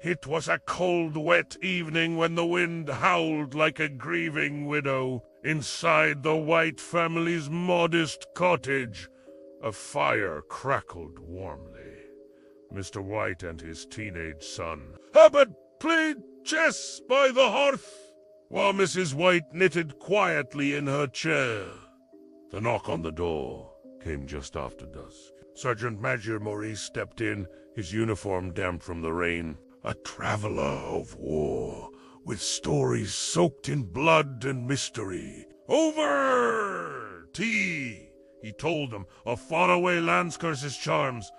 It was a cold, wet evening when the wind howled like a grieving widow. Inside the White family's modest cottage, a fire crackled warmly. Mr. White and his teenage son, Herbert, played chess by the hearth, while Mrs. White knitted quietly in her chair. The knock on the door came just after dusk. Sergeant Major Maurice stepped in, his uniform damp from the rain. A traveler of war, with stories soaked in blood and mystery. Over tea, he told them, of faraway Landscurse's charms,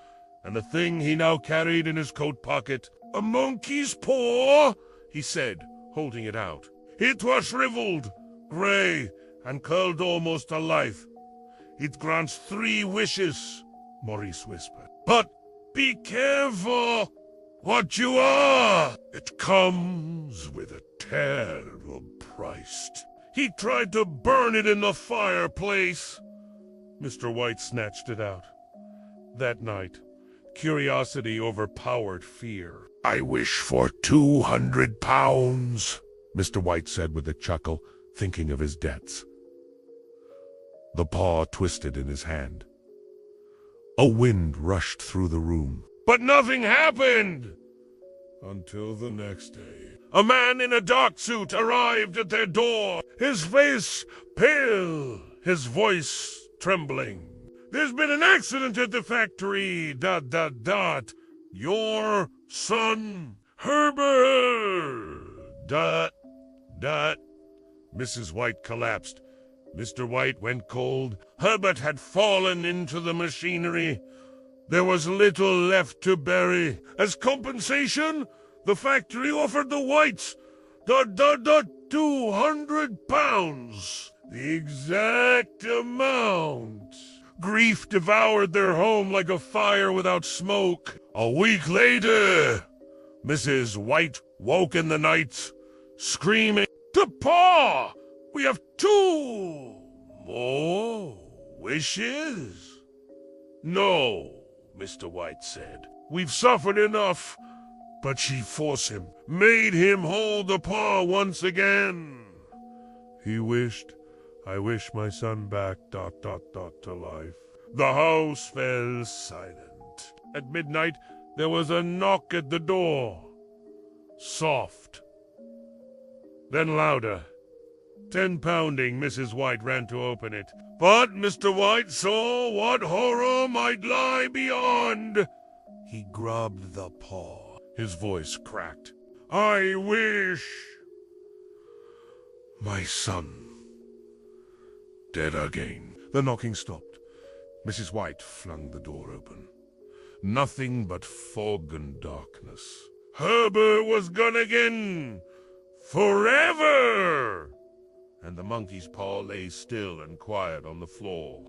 and the thing he now carried in his coat pocket. A monkey's paw, he said, holding it out. It was shriveled, gray, and curled almost to life. It grants 3 wishes, Maurice whispered. But be careful what you are. It comes with a terrible price. He tried to burn it in the fireplace. Mr. White snatched it out. That night, curiosity overpowered fear. I wish for 200 pounds, Mr. White said with a chuckle, thinking of his debts. The paw twisted in his hand. A wind rushed through the room. But nothing happened! Until the next day. A man in a dark suit arrived at their door, his face pale, his voice trembling. There's been an accident at the factory, ... Your son, Herbert, ... Mrs. White collapsed. Mr. White went cold. Herbert had fallen into the machinery. There was little left to bury. As compensation, the factory offered the Whites 200 pounds. The exact amount. Grief devoured their home like a fire without smoke. A week later, Mrs. White woke in the night, screaming, "To Pa! We have 2 more wishes." "No," Mr. White said. "We've suffered enough." But she forced him, made him hold the paw once again. He wished, "I wish my son back, ... to life." The house fell silent. At midnight, there was a knock at the door. Soft. Then louder. 10 pounding, Mrs. White ran to open it. But Mr. White saw what horror might lie beyond. He grubbed the paw. His voice cracked. "I wish my son dead again." The knocking stopped. Mrs. White flung the door open. Nothing but fog and darkness. Herbert was gone again. Forever! And the monkey's paw lay still and quiet on the floor.